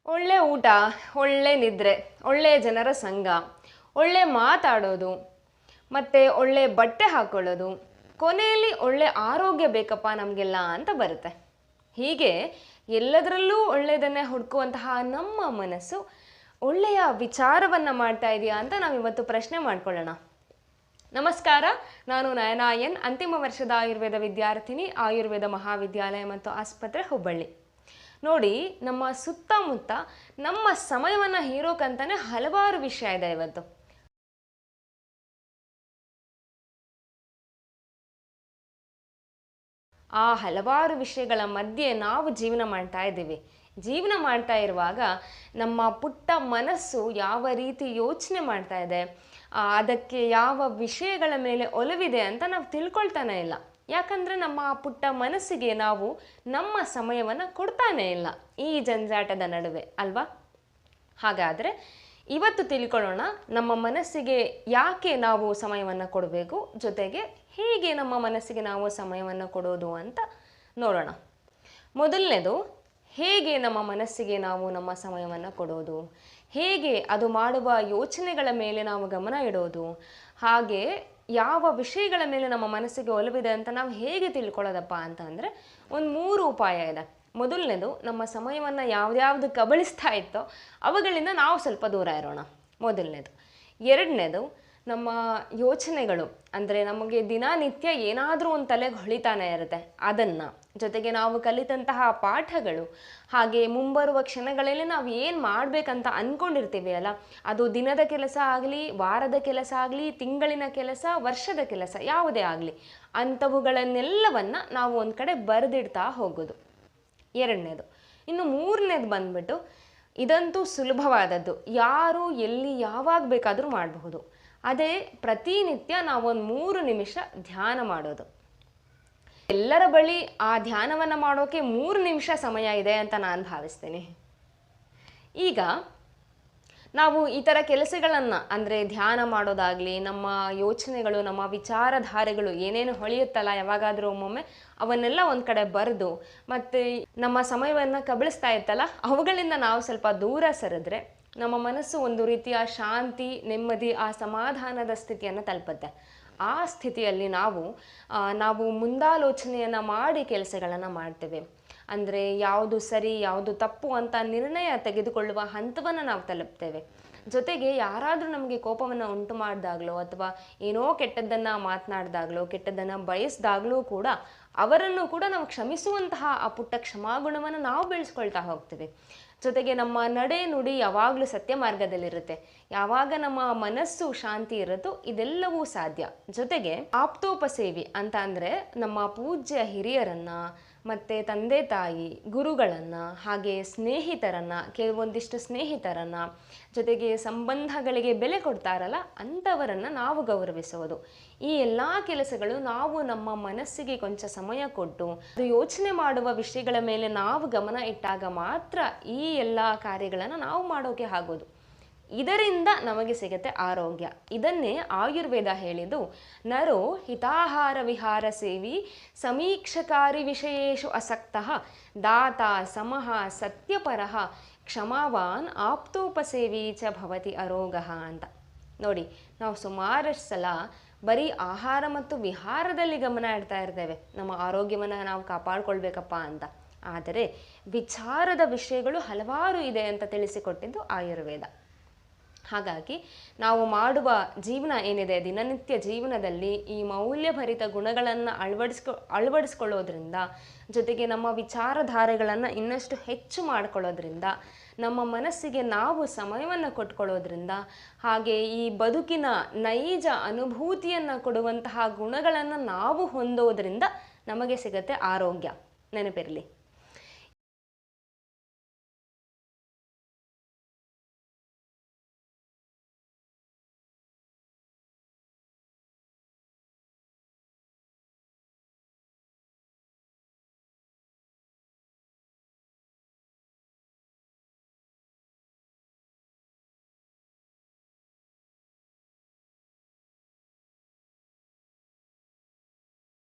ಒಳ್ಳೆ ಊಟ, ಒಳ್ಳೆ ನಿದ್ರೆ, ಒಳ್ಳೆ ಜನರ ಸಂಗ, ಒಳ್ಳೆ ಮಾತಾಡೋದು, ಮತ್ತು ಒಳ್ಳೆ ಬಟ್ಟೆ ಹಾಕ್ಕೊಳ್ಳೋದು, ಕೊನೆಯಲ್ಲಿ ಒಳ್ಳೆ ಆರೋಗ್ಯ ಬೇಕಪ್ಪ ನಮಗೆಲ್ಲ ಅಂತ ಬರುತ್ತೆ. ಹೀಗೆ ಎಲ್ಲದರಲ್ಲೂ ಒಳ್ಳೆಯದನ್ನೇ ಹುಡುಕುವಂತಹ ನಮ್ಮ ಮನಸ್ಸು ಒಳ್ಳೆಯ ವಿಚಾರವನ್ನು ಮಾಡ್ತಾ ಇದೆಯಾ ಅಂತ ನಾವಿವತ್ತು ಪ್ರಶ್ನೆ ಮಾಡ್ಕೊಳ್ಳೋಣ. ನಮಸ್ಕಾರ, ನಾನು ನಯನಾ ಎನ್, ಅಂತಿಮ ವರ್ಷದ ಆಯುರ್ವೇದ ವಿದ್ಯಾರ್ಥಿನಿ, ಆಯುರ್ವೇದ ಮಹಾವಿದ್ಯಾಲಯ ಮತ್ತು ಆಸ್ಪತ್ರೆ, ಹುಬ್ಬಳ್ಳಿ. ನೋಡಿ, ನಮ್ಮ ಸುತ್ತಮುತ್ತ ನಮ್ಮ ಸಮಯವನ್ನು ಹೀರೋಕಂತಾನೆ ಹಲವಾರು ವಿಷಯ ಇದೆ ಇವತ್ತು. ಆ ಹಲವಾರು ವಿಷಯಗಳ ಮಧ್ಯೆ ನಾವು ಜೀವನ ಮಾಡ್ತಾ ಇದ್ದೀವಿ. ಜೀವನ ಮಾಡ್ತಾ ಇರುವಾಗ ನಮ್ಮ ಪುಟ್ಟ ಮನಸ್ಸು ಯಾವ ರೀತಿ ಯೋಚನೆ ಮಾಡ್ತಾ ಇದೆ, ಅದಕ್ಕೆ ಯಾವ ವಿಷಯಗಳ ಮೇಲೆ ಒಲವಿದೆ ಅಂತ ನಾವು ತಿಳ್ಕೊಳ್ತಾನೆ ಇಲ್ಲ. ಯಾಕಂದರೆ ನಮ್ಮ ಆ ಪುಟ್ಟ ಮನಸ್ಸಿಗೆ ನಾವು ನಮ್ಮ ಸಮಯವನ್ನು ಕೊಡ್ತಾನೇ ಇಲ್ಲ ಈ ಜಂಜಾಟದ ನಡುವೆ, ಅಲ್ವಾ? ಹಾಗಾದರೆ ಇವತ್ತು ತಿಳ್ಕೊಳ್ಳೋಣ, ನಮ್ಮ ಮನಸ್ಸಿಗೆ ಯಾಕೆ ನಾವು ಸಮಯವನ್ನು ಕೊಡಬೇಕು, ಜೊತೆಗೆ ಹೇಗೆ ನಮ್ಮ ಮನಸ್ಸಿಗೆ ನಾವು ಸಮಯವನ್ನು ಕೊಡೋದು ಅಂತ ನೋಡೋಣ. ಮೊದಲನೇದು, ಹೇಗೆ ನಮ್ಮ ಮನಸ್ಸಿಗೆ ನಾವು ನಮ್ಮ ಸಮಯವನ್ನು ಕೊಡೋದು, ಹೇಗೆ ಅದು ಮಾಡುವ ಯೋಚನೆಗಳ ಮೇಲೆ ನಾವು ಗಮನ ಇಡೋದು, ಹಾಗೆ ಯಾವ ವಿಷಯಗಳ ಮೇಲೆ ನಮ್ಮ ಮನಸ್ಸಿಗೆ ಒಲವಿದೆ ಅಂತ ನಾವು ಹೇಗೆ ತಿಳ್ಕೊಳ್ಳೋದಪ್ಪ ಅಂತ ಅಂದರೆ ಒಂದು 3 ಉಪಾಯ ಇದೆ. ಮೊದಲನೇದು, ನಮ್ಮ ಸಮಯವನ್ನು ಯಾವ್ದ್ಯಾವುದು ಕಬಳಿಸ್ತಾ ಇತ್ತೋ ಅವುಗಳಿಂದ ನಾವು ಸ್ವಲ್ಪ ದೂರ ಇರೋಣ, ಮೊದಲನೇದು. ಎರಡನೇದು, ನಮ್ಮ ಯೋಚನೆಗಳು, ಅಂದರೆ ನಮಗೆ ದಿನನಿತ್ಯ ಏನಾದರೂ ಒಂದು ತಲೆಗೆ ಹೊಳಿತಾನೆ ಇರುತ್ತೆ, ಅದನ್ನು, ಜೊತೆಗೆ ನಾವು ಕಲಿತಂತಹ ಪಾಠಗಳು, ಹಾಗೆ ಮುಂಬರುವ ಕ್ಷಣಗಳಲ್ಲಿ ನಾವು ಏನು ಮಾಡಬೇಕಂತ ಅಂದ್ಕೊಂಡಿರ್ತೀವಿ ಅಲ್ಲ, ಅದು ದಿನದ ಕೆಲಸ ಆಗಲಿ, ವಾರದ ಕೆಲಸ ಆಗಲಿ, ತಿಂಗಳಿನ ಕೆಲಸ, ವರ್ಷದ ಕೆಲಸ ಯಾವುದೇ ಆಗಲಿ, ಅಂಥವುಗಳನ್ನೆಲ್ಲವನ್ನು ನಾವು ಒಂದು ಕಡೆ ಬರೆದಿಡ್ತಾ ಹೋಗೋದು ಎರಡನೇದು. ಇನ್ನು ಮೂರನೇದು ಬಂದ್ಬಿಟ್ಟು, ಇದಂತೂ ಸುಲಭವಾದದ್ದು, ಯಾರು ಎಲ್ಲಿ ಯಾವಾಗ ಬೇಕಾದರೂ ಮಾಡಬಹುದು. ಅದೇ ಪ್ರತಿನಿತ್ಯ ನಾವೊಂದು 3 ನಿಮಿಷ ಧ್ಯಾನ ಮಾಡೋದು. ಎಲ್ಲರ ಬಳಿ ಆ ಧ್ಯಾನವನ್ನು ಮಾಡೋಕೆ 3 ನಿಮಿಷ ಸಮಯ ಇದೆ ಅಂತ ನಾನು ಭಾವಿಸ್ತೀನಿ. ಈಗ ನಾವು ಈ ಥರ ಕೆಲಸಗಳನ್ನು, ಅಂದರೆ ಧ್ಯಾನ ಮಾಡೋದಾಗಲಿ, ನಮ್ಮ ಯೋಚನೆಗಳು, ನಮ್ಮ ವಿಚಾರಧಾರೆಗಳು ಏನೇನು ಹೊಳೆಯುತ್ತಲ್ಲ ಯಾವಾಗಾದರೂ ಒಮ್ಮೊಮ್ಮೆ, ಅವನ್ನೆಲ್ಲ ಒಂದು ಕಡೆ ಬರೆದು ಮತ್ತು ನಮ್ಮ ಸಮಯವನ್ನು ಕಬಳಿಸ್ತಾ ಇತ್ತಲ್ಲ ಅವುಗಳಿಂದ ನಾವು ಸ್ವಲ್ಪ ದೂರ ಸರಿದ್ರೆ ನಮ್ಮ ಮನಸ್ಸು ಒಂದು ರೀತಿಯ ಶಾಂತಿ, ನೆಮ್ಮದಿ, ಆ ಸಮಾಧಾನದ ಸ್ಥಿತಿಯನ್ನು ತಲುಪುತ್ತೆ. ಆ ಸ್ಥಿತಿಯಲ್ಲಿ ನಾವು ಮುಂದಾಲೋಚನೆಯನ್ನು ಮಾಡಿ ಕೆಲಸಗಳನ್ನು ಮಾಡ್ತೇವೆ. ಅಂದರೆ ಯಾವುದು ಸರಿ ಯಾವುದು ತಪ್ಪು ಅಂತ ನಿರ್ಣಯ ತೆಗೆದುಕೊಳ್ಳುವ ಹಂತವನ್ನು ನಾವು ತಲುಪ್ತೇವೆ. ಜೊತೆಗೆ ಯಾರಾದರೂ ನಮಗೆ ಕೋಪವನ್ನು ಉಂಟು ಮಾಡಿದಾಗಲೋ ಅಥವಾ ಏನೋ ಕೆಟ್ಟದ್ದನ್ನು ಮಾತನಾಡಿದಾಗಲೋ, ಕೆಟ್ಟದ್ದನ್ನು ಬಯಸಿದಾಗಲೂ ಕೂಡ ಅವರನ್ನು ಕೂಡ ನಾವು ಕ್ಷಮಿಸುವಂತಹ ಆ ಪುಟ್ಟ ಕ್ಷಮಾಗುಣವನ್ನು ನಾವು ಬೆಳೆಸ್ಕೊಳ್ತಾ ಹೋಗ್ತೀವಿ. ಜೊತೆಗೆ ನಮ್ಮ ನಡೆ ನುಡಿ ಯಾವಾಗಲೂ ಸತ್ಯ ಮಾರ್ಗದಲ್ಲಿರುತ್ತೆ. ಯಾವಾಗ ನಮ್ಮ ಮನಸ್ಸು ಶಾಂತಿ ಇರುತ್ತೋ ಇದೆಲ್ಲವೂ ಸಾಧ್ಯ. ಜೊತೆಗೆ ಆಪ್ತೋಪಸೇವಿ ಅಂತ ಅಂದರೆ ನಮ್ಮ ಪೂಜ್ಯ ಹಿರಿಯರನ್ನು, ಮತ್ತು ತಂದೆ ತಾಯಿ, ಗುರುಗಳನ್ನು, ಹಾಗೆ ಸ್ನೇಹಿತರನ್ನು, ಕೆಲವೊಂದಿಷ್ಟು ಸ್ನೇಹಿತರನ್ನು, ಜೊತೆಗೆ ಸಂಬಂಧಗಳಿಗೆ ಬೆಲೆ ಕೊಡ್ತಾರಲ್ಲ ಅಂಥವರನ್ನು ನಾವು ಗೌರವಿಸೋದು. ಈ ಎಲ್ಲ ಕೆಲಸಗಳು ನಾವು ನಮ್ಮ ಮನಸ್ಸಿಗೆ ಕೊಂಚ ಸಮಯ ಕೊಟ್ಟು ಅದು ಯೋಚನೆ ಮಾಡುವ ವಿಷಯಗಳ ಮೇಲೆ ನಾವು ಗಮನ ಇಟ್ಟಾಗ ಮಾತ್ರ ಈ ಎಲ್ಲ ಕಾರ್ಯಗಳನ್ನು ನಾವು ಮಾಡೋಕೆ ಆಗೋದು. ಇದರಿಂದ ನಮಗೆ ಸಿಗುತ್ತೆ ಆರೋಗ್ಯ. ಇದನ್ನೇ ಆಯುರ್ವೇದ ಹೇಳಿದ್ದು, ನರೋ ಹಿತಾಹಾರ ವಿಹಾರ ಸೇವಿ ಸಮೀಕ್ಷಕಾರಿ ವಿಷಯೇಶು ಅಸಕ್ತಃ ದಾತ ಸಮಃ ಸತ್ಯಪರಃ ಕ್ಷಮಾವಾನ್ ಆಪ್ತೋಪಸೇವಿ ಚ ಭವತಿ ಅರೋಗಃ ಅಂತ. ನೋಡಿ, ನಾವು ಸುಮಾರಷ್ಟು ಸಲ ಬರೀ ಆಹಾರ ಮತ್ತು ವಿಹಾರದಲ್ಲಿ ಗಮನ ಇಡ್ತಾ ಇರ್ತೇವೆ, ನಮ್ಮ ಆರೋಗ್ಯವನ್ನು ನಾವು ಕಾಪಾಡ್ಕೊಳ್ಬೇಕಪ್ಪ ಅಂತ. ಆದರೆ ವಿಚಾರದ ವಿಷಯಗಳು ಹಲವಾರು ಇದೆ ಅಂತ ತಿಳಿಸಿಕೊಟ್ಟಿದ್ದು ಆಯುರ್ವೇದ. ಹಾಗಾಗಿ ನಾವು ಮಾಡುವ ಜೀವನ ಏನಿದೆ, ದಿನನಿತ್ಯ ಜೀವನದಲ್ಲಿ ಈ ಮೌಲ್ಯಭರಿತ ಗುಣಗಳನ್ನು ಅಳವಡಿಸ್ಕೊಳ್ಳೋದ್ರಿಂದ, ಜೊತೆಗೆ ನಮ್ಮ ವಿಚಾರಧಾರೆಗಳನ್ನು ಇನ್ನಷ್ಟು ಹೆಚ್ಚು ಮಾಡಿಕೊಳ್ಳೋದ್ರಿಂದ, ನಮ್ಮ ಮನಸ್ಸಿಗೆ ನಾವು ಸಮಯವನ್ನು ಕೊಟ್ಕೊಳ್ಳೋದ್ರಿಂದ, ಹಾಗೆ ಈ ಬದುಕಿನ ನೈಜ ಅನುಭೂತಿಯನ್ನು ಕೊಡುವಂತಹ ಗುಣಗಳನ್ನು ನಾವು ಹೊಂದೋದ್ರಿಂದ ನಮಗೆ ಸಿಗುತ್ತೆ ಆರೋಗ್ಯ. ನೆನಪಿರಲಿ.